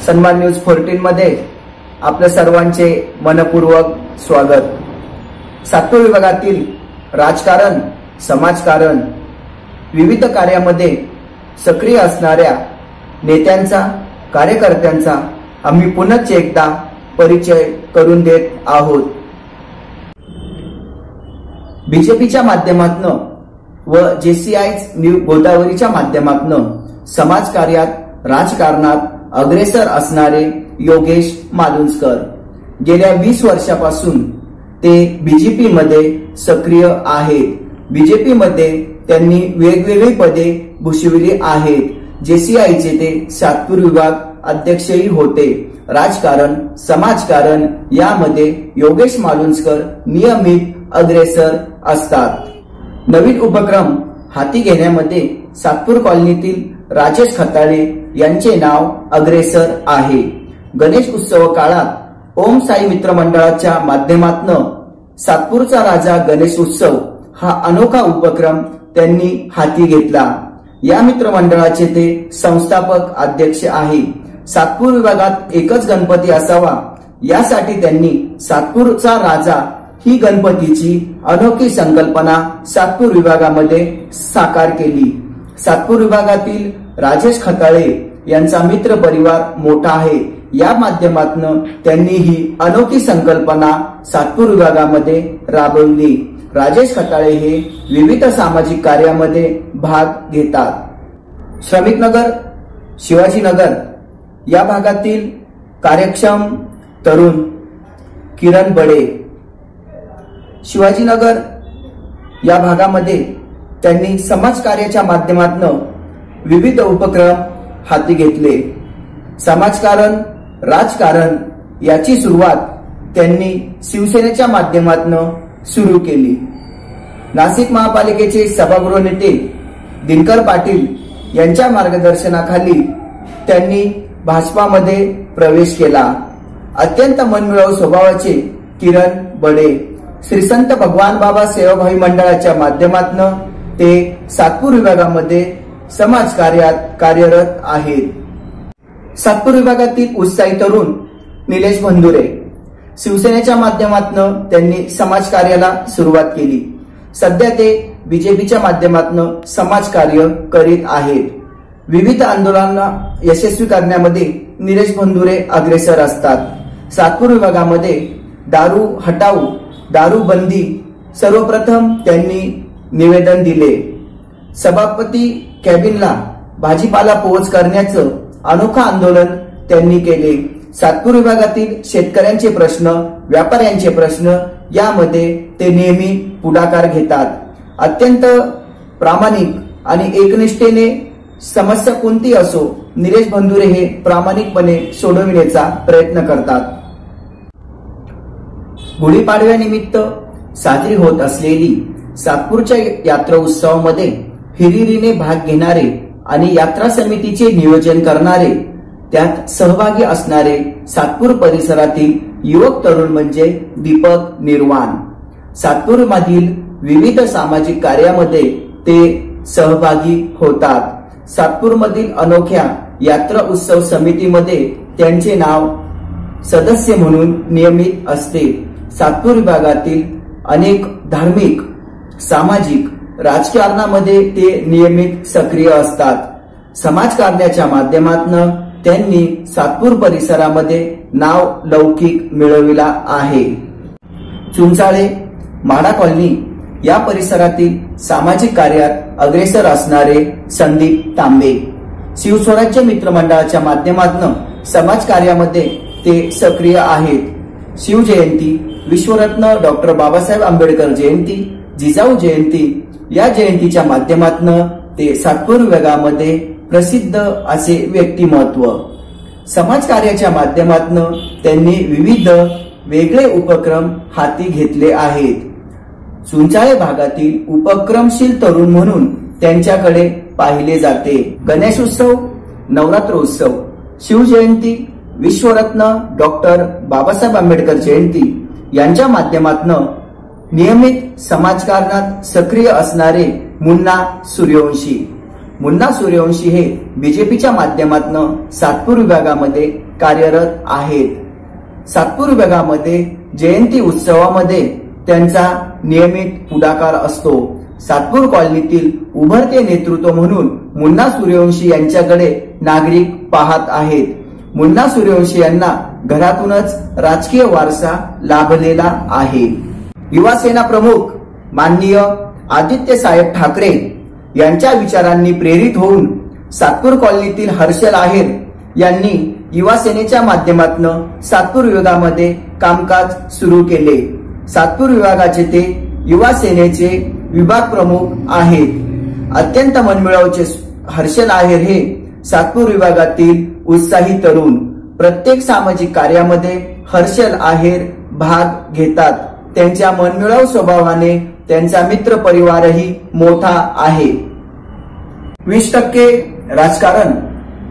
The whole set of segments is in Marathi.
सन्मान न्यूज 14 मध्ये आपल्या सर्वांचे मनपूर्वक स्वागत। सातपूर विभागातील राजकारण, समाजकारण, विविध कार्यामध्ये सक्रिय असणाऱ्या नेत्यांचा, कार्यकर्त्यांचा आम्ही पुन्हा एकदा परिचय करून देत आहोत। बीजेपीच्या माध्यमातून व JCI न्यू गोदावरीच्या माध्यमातून समाजकार्यात, राजकारणात अग्रेसर असणारे योगेश मालुंजकर गेल्या 20 वर्षापासून ते बीजेपी मध्ये सक्रिय आहेत। बीजेपी मध्ये त्यांनी वेगवेगळी पदे भूषविली आहेत। JCI चे ते सातपूर विभाग अध्यक्षही होते। राजकारण, समाजकारण यामध्ये योगेश मालुंजकर नियमित अग्रेसर असतात। नवीन उपक्रम हाती घेण्यामध्ये सातपूर कॉलनीतील राजेश खताळे यांचे नाव अग्रेसर आहे। गणेश उत्सव काळात ओम साई मित्र मंडळाच्या माध्यमातून सातपूरचा राजा गणेश उत्सव हा अनोखा उपक्रम त्यांनी हाती घेतला। या मित्र मंडळाचे ते संस्थापक अध्यक्ष आहे। सातपूर विभागात एकच गणपती असावा यासाठी त्यांनी सातपूरचा राजा ही गणपतीची अनोखी संकल्पना सातपूर विभागामध्ये साकार केली। सातपूर विभागातील राजेश खताळे यांचा मित्र परिवार मोठा आहे। या माध्यमातून त्यांनी ही अनोखी संकल्पना सातपूर विभागामध्ये राबवली। राजेश खताळे हे विविध सामाजिक कार्यामध्ये भाग घेतात। श्रमिक नगर, शिवाजीनगर या भागातील कार्यक्षम तरुण किरण बडे शिवाजीनगर या भागामध्ये त्यांनी समाजकार्याच्या माध्यमातून विविध उपक्रम हाती घेतले। समाजकारण, राजकारण याची सुरुवात त्यांनी शिवसेनेच्या माध्यमातून सुरू केली। नाशिक महापालिकेचे सभागृह नेते दिनकर पाटील यांच्या मार्गदर्शनाखाली त्यांनी भाजपामध्ये प्रवेश केला। अत्यंत मनमिळावू स्वभावाचे किरण बडे श्री संत भगवान बाबा सेवाभावी मंडळाच्या माध्यमातून ते सातपूर विभागामध्ये समाजकार्यात कार्यरत आहेत। सातपूर विभागातील उत्साही तरुण निलेश बंधुरे शिवसेनेच्या माध्यमातून त्यांनी समाजकार्याला सुरुवात केली। सध्या ते बीजेपीच्या माध्यमातून समाजकार्य करीत आहेत। विविध आंदोलनांना यशस्वी करण्यामध्ये निलेश बंधुरे अग्रेसर असतात। सातपूर विभागामध्ये दारू हटाऊ, दारू बंदी सर्वप्रथम त्यांनी निवेदन दिले। सभापती कॅबिनला भाजीपाला पोहोच करण्याचं अनोखं आंदोलन त्यांनी केले। सातपूर विभागातील शेतकऱ्यांचे प्रश्न, व्यापाऱ्यांचे प्रश्न यामध्ये ते नेहमी पुढाकार घेतात। अत्यंत प्रामाणिक आणि एकनिष्ठेने समस्या कोणती असो, निलेश बंधुरे हे प्रामाणिकपणे सोडविण्याचा प्रयत्न करतात। गुढीपाडव्यानिमित्त साजरी होत असलेली सातपूरच्या यात्रा उत्सवामध्ये हिरिरीने भाग घेणारे आणि यात्रा समितीचे नियोजन करणारे, त्यात सहभागी असणारे सातपूर परिसरातील युवक तरुण म्हणजे दीपक निर्वाण। सातपूर मधील विविध सामाजिक कार्यामध्ये ते सहभागी होतात। सातपूर मधील अनोख्या यात्रा उत्सव समितीमध्ये त्यांचे नाव सदस्य म्हणून नियमित असते। सातपूर विभागातील अनेक धार्मिक, सामाजिक, राजकारणामध्ये ते नियमित सक्रिय असतात। समाजकारण्याच्या माध्यमातून त्यांनी सातपूर परिसरामध्ये नाव लौकिक मिळविला आहे। चुंचाळे, माडा कॉलनी या परिसरातील सामाजिक कार्यात अग्रेसर असणारे संदीप तांबे शिवस्वराज्य मित्र मंडळाच्या माध्यमातून समाजकार्यामध्ये ते सक्रिय आहेत। शिवजयंती, विश्वरत्न डॉक्टर बाबासाहेब आंबेडकर जयंती, जिजाऊ जयंती या जयंतीच्या माध्यमातून ते सातपूर विभागामध्ये प्रसिद्ध असे व्यक्तिमत्व। समाजकार्याच्या माध्यमातून त्यांनी विविध वेगळे उपक्रम हाती घेतले आहेत। चुंचाळे भागातील उपक्रमशील तरुण म्हणून त्यांच्याकडे पाहिले जाते। गणेशोत्सव, नवरात्रोत्सव, शिवजयंती, विश्वरत्न डॉक्टर बाबासाहेब आंबेडकर जयंती यांच्या माध्यमातून नियमित समाजकारणात सक्रिय असणारे मुन्ना सूर्यवंशी हे बीजेपीच्या माध्यमातून सातपूर विभागामध्ये कार्यरत आहेत. सातपूर विभागामध्ये जयंती उत्सवामध्ये त्यांचा नियमित पुढाकार असतो. सातपूर कॉलनीतील उभरते नेतृत्व म्हणून मुन्ना सूर्यवंशी यांच्याकडे नागरिक पाहत आहेत. मुन्ना सूर्यवंशी यांना घरातूनच राजकीय वारसा लाभलेला आहे. युवासेना प्रमुख माननीय आदित्य साहेब ठाकरे यांच्या विचारांनी प्रेरित होऊन सातपूर कॉलनीतील हर्षल आहेर यांनी युवासेनेच्या माध्यमातून सातपूर विभागामध्ये कामकाज सुरू केले. सातपूर विभागाचे ते युवासेनेचे विभाग प्रमुख आहेत. अत्यंत मनमिळावूचे हर्षल आहेर हे सातपूर विभागातील उत्साही तरुण. प्रत्येक सामाजिक कार्यामध्ये हर्षल आहेर भाग घेतात. त्यांच्या मनमिळावू स्वभावाने त्यांचा मित्र परिवारही मोठा आहे. 20% राजकारण,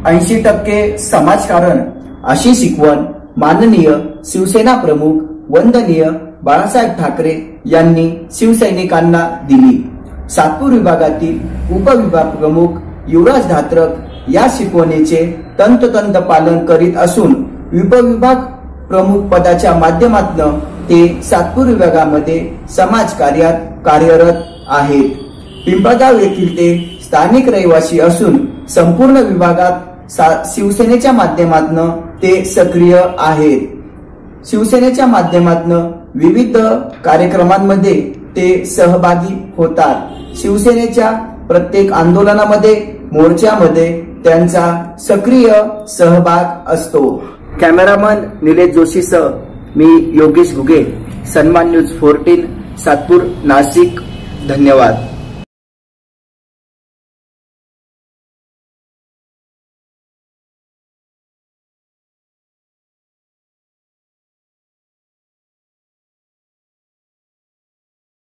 80% समाजकारण अशी शिकवण माननीय शिवसेना प्रमुख वंदनीय बाळासाहेब ठाकरे यांनी शिवसैनिकांना दिली. सातपूर विभागातील उपविभाग प्रमुख युवराज धात्रक या शिकवणीचे तंतोतंत पालन करीत असून उपविभाग प्रमुख पदाच्या माध्यमातून ते सातपूर विभागामध्ये समाज कार्यात कार्यरत आहेत. पिंपळगाव येथील ते स्थानिक रहिवासी असून संपूर्ण विभागात शिवसेनेच्या माध्यमातून ते सक्रिय आहेत. शिवसेनेच्या माध्यमातून विविध कार्यक्रमांमध्ये ते सहभागी होतात. शिवसेनेच्या प्रत्येक आंदोलनामध्ये, मोर्चामध्ये त्यांचा सक्रिय सहभाग असतो. कॅमेरामन निलेश जोशीसह मी योगेश घुगे, सन्मान न्यूज 14, सातपूर, नाशिक. धन्यवाद.